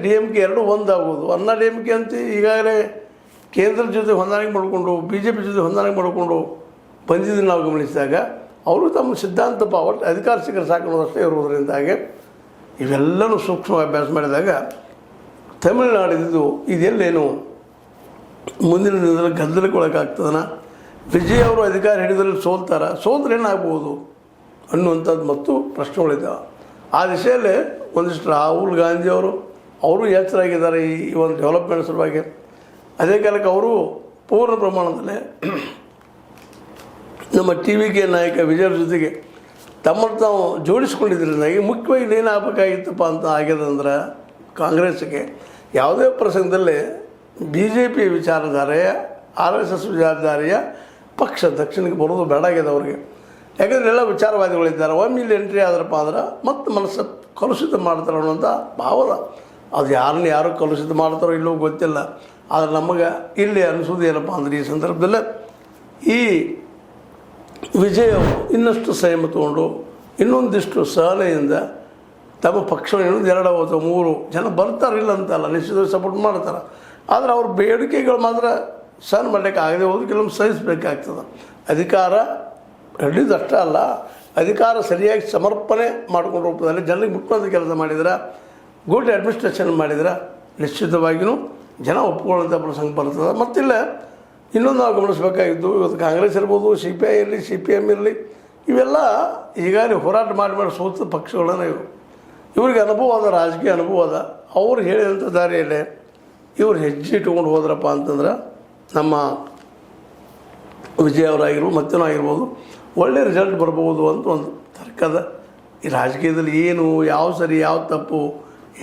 D M K ಎರಡೂ ಒಂದಾಗೋದು. ಅಣ್ಣಾ D M K ಅಂತ ಈಗಾಗಲೇ ಕೇಂದ್ರದ ಜೊತೆ ಹೊಂದಾಣಿಕೆ ಮಾಡಿಕೊಂಡು BJP ಜೊತೆ ಹೊಂದಾಣಿಕೆ ಮಾಡಿಕೊಂಡು ಬಂದಿದ್ದನ್ನು ನಾವು ಗಮನಿಸಿದಾಗ ಅವರು ತಮ್ಮ ಸಿದ್ಧಾಂತ ಒಟ್ಟು ಅಧಿಕಾರ ಸಿಕ್ಕರೆ ಸಾಕೋದಷ್ಟೇ ಇರುವುದರಿಂದಾಗಿ ಇವೆಲ್ಲನೂ ಸೂಕ್ಷ್ಮ ಅಭ್ಯಾಸ ಮಾಡಿದಾಗ ತಮಿಳುನಾಡಿದ್ದು ಇದೆಲ್ಲೇನು ಮುಂದಿನ ದಿನದಲ್ಲಿ ಗದ್ದಲಕ್ಕೊಳಗಾಗ್ತದನ, ವಿಜಯ್ ಅವರು ಅಧಿಕಾರ ಹಿಡಿದಲ್ಲಿ ಸೋಲ್ತಾರೆ ಏನಾಗ್ಬೋದು ಅನ್ನುವಂಥದ್ದು ಮತ್ತು ಪ್ರಶ್ನೆಗಳಿದ್ದಾವೆ. ಆ ದಿಶೆಯಲ್ಲಿ ಒಂದಿಷ್ಟು ರಾಹುಲ್ ಗಾಂಧಿಯವರು ಎಚ್ಚರಾಗಿದ್ದಾರೆ ಈ ಒಂದು ಡೆವಲಪ್ಮೆಂಟ್ ಸಲುವಾಗಿ. ಅದೇ ಕಾಲಕ್ಕೆ ಅವರು ಪೂರ್ಣ ಪ್ರಮಾಣದಲ್ಲಿ ನಮ್ಮ TVK ನಾಯಕ ವಿಜಯರ ಜೊತೆಗೆ ತಮ್ಮನ್ನು ತಾವು ಜೋಡಿಸ್ಕೊಂಡಿದ್ದರಿಂದಾಗಿ ಮುಖ್ಯವಾಗಿ ಏನಾಗಬೇಕಾಗಿತ್ತಪ್ಪ ಅಂತ ಆಗ್ಯದಂದ್ರೆ ಕಾಂಗ್ರೆಸ್ಗೆ ಯಾವುದೇ ಪ್ರಸಂಗದಲ್ಲಿ BJP ವಿಚಾರಧಾರೆಯ RSS ವಿಚಾರಧಾರೆಯ ಪಕ್ಷ ದಕ್ಷಿಣಕ್ಕೆ ಬರೋದು ಬೇಡ ಆಗಿದೆ ಅವ್ರಿಗೆ. ಯಾಕಂದರೆ ಎಲ್ಲ ವಿಚಾರವಾದಿಗಳಿದ್ದಾರೆ. ಒಮ್ಮೆ ಇಲ್ಲಿ ಎಂಟ್ರಿ ಆದ್ರಪ್ಪ ಅಂದ್ರೆ ಮತ್ತೆ ಮನಸ್ಸು ಕಲುಷಿತ ಮಾಡ್ತಾರೆ ಅನ್ನೋಂಥ ಭಾವದ. ಅದು ಯಾರು ಕಲುಷಿತ ಮಾಡ್ತಾರೋ ಇಲ್ಲವೋ ಗೊತ್ತಿಲ್ಲ. ಆದರೆ ನಮಗೆ ಇಲ್ಲಿ ಅನಿಸೋದು ಏನಪ್ಪ ಅಂದ್ರೆ ಈ ಸಂದರ್ಭದಲ್ಲೇ ಈ ವಿಜಯ್ ಅವರು ಇನ್ನಷ್ಟು ಸಂಯಮ ತಗೊಂಡು ಇನ್ನೊಂದಿಷ್ಟು ಸಹನೆಯಿಂದ ತಮ್ಮ ಪಕ್ಷವನ್ನು ಇನ್ನೊಂದು 2 ಅಥವಾ 3 ಜನ ಬರ್ತಾರಿಲ್ಲ ಅಂತಲ್ಲ, ನಿಶ್ಚಿತವಾಗಿ ಸಪೋರ್ಟ್ ಮಾಡ್ತಾರೆ. ಆದರೆ ಅವ್ರ ಬೇಡಿಕೆಗಳು ಮಾತ್ರ ಸಹನ ಮಾಡಲಿಕ್ಕೆ ಆಗದೆ ಹೋದ್ರೆ ಕೆಲವೊಂದು ಸಹಿಸಬೇಕಾಗ್ತದೆ. ಅಧಿಕಾರ ಹಿಡಿದಷ್ಟೇ ಅಲ್ಲ, ಅಧಿಕಾರ ಸರಿಯಾಗಿ ಸಮರ್ಪಣೆ ಮಾಡ್ಕೊಂಡು ರೂಪದಲ್ಲಿ ಜನರಿಗೆ ಮುಟ್ಟುವಂಥ ಕೆಲಸ ಮಾಡಿದ್ರೆ, ಗುಡ್ ಅಡ್ಮಿನಿಸ್ಟ್ರೇಷನ್ ಮಾಡಿದ್ರೆ ನಿಶ್ಚಿತವಾಗಿಯೂ ಜನ ಒಪ್ಕೊಳ್ಳುವಂಥ ಪ್ರಸಂಗ ಬರ್ತದೆ. ಮತ್ತಿಲ್ಲ ಇನ್ನೊಂದು ನಾವು ಗಮನಿಸಬೇಕಾಗಿದ್ದು, ಇವತ್ತು ಕಾಂಗ್ರೆಸ್ ಇರ್ಬೋದು, CPI ಇರಲಿ, CPM ಇರಲಿ, ಇವೆಲ್ಲ ಈಗಾಗಲೇ ಹೋರಾಟ ಮಾಡಿ ಸೋತ ಪಕ್ಷಗಳನ್ನ ಇವ್ರಿಗೆ ಅನುಭವ ಅದ, ರಾಜಕೀಯ ಅನುಭವ ಅದ. ಅವ್ರು ಹೇಳಿದಂಥ ದಾರಿಯಲ್ಲೇ ಇವ್ರು ಹೆಜ್ಜೆ ಇಟ್ಕೊಂಡು ಹೋದ್ರಪ್ಪ ಅಂತಂದ್ರೆ ನಮ್ಮ ವಿಜಯ್ ಅವರಾಗಿರ್ಬೋದು ಮತ್ತೇನೋ ಆಗಿರ್ಬೋದು ಒಳ್ಳೆಯ ರಿಸಲ್ಟ್ ಬರ್ಬೋದು ಅಂತ ಒಂದು ತರ್ಕದ. ಈ ರಾಜಕೀಯದಲ್ಲಿ ಏನು ಯಾವ ಸರಿ ಯಾವ ತಪ್ಪು,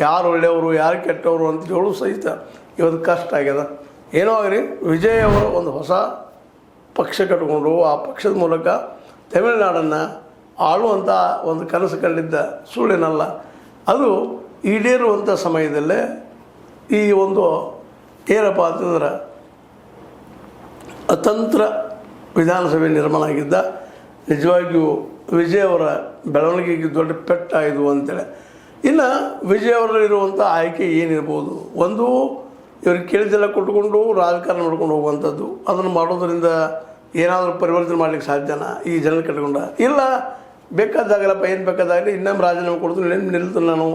ಯಾರು ಒಳ್ಳೆಯವರು ಯಾರು ಕೆಟ್ಟವರು ಅಂತ ಹೇಳೋದು ಸಹಿತ ಇವತ್ತು ಕಷ್ಟ ಆಗ್ಯದ. ಏನೋ ಆಗಲಿ ವಿಜಯ್ ಅವರು ಒಂದು ಹೊಸ ಪಕ್ಷ ಕಟ್ಕೊಂಡು ಆ ಪಕ್ಷದ ಮೂಲಕ ತಮಿಳುನಾಡನ್ನು ಆಳುವಂಥ ಒಂದು ಕನಸು ಕಂಡಿದ್ದ ಸುಳ್ಳೇನಲ್ಲ. ಅದು ಈಡೇರುವಂಥ ಸಮಯದಲ್ಲೇ ಈ ಒಂದು ಏನಪ್ಪ ಅಂತಂದ್ರೆ ಅತಂತ್ರ ವಿಧಾನಸಭೆ ನಿರ್ಮಾಣ ಆಗಿದ್ದ ನಿಜವಾಗಿಯೂ ವಿಜಯ್ ಅವರ ಬೆಳವಣಿಗೆಗೆ ದೊಡ್ಡ ಪೆಟ್ಟಾಯಿತು ಅಂತೇಳಿ. ಇನ್ನು ವಿಜಯ್ ಅವರಲ್ಲಿರುವಂಥ ಆಯ್ಕೆ ಏನಿರ್ಬೋದು, ಒಂದು ಇವ್ರಿಗೆ ಕೇಳಿದ್ದೆಲ್ಲ ಕೊಟ್ಟುಕೊಂಡು ರಾಜಕಾರಣ ಮಾಡ್ಕೊಂಡು ಹೋಗುವಂಥದ್ದು. ಅದನ್ನು ಮಾಡೋದರಿಂದ ಏನಾದರೂ ಪರಿವರ್ತನೆ ಮಾಡಲಿಕ್ಕೆ ಸಾಧ್ಯನಾ ಈ ಜನ ಕಟ್ಕೊಂಡ? ಇಲ್ಲ, ಬೇಕಾದಾಗಲಪ್ಪ ಏನು ಬೇಕಾದಾಗಲಿ ಇನ್ನೊಮ್ಮೆ ರಾಜೀನಾಮೆ ಕೊಡ್ತೀನಿ, ನಿಲ್ತೀನಿ ನಾನು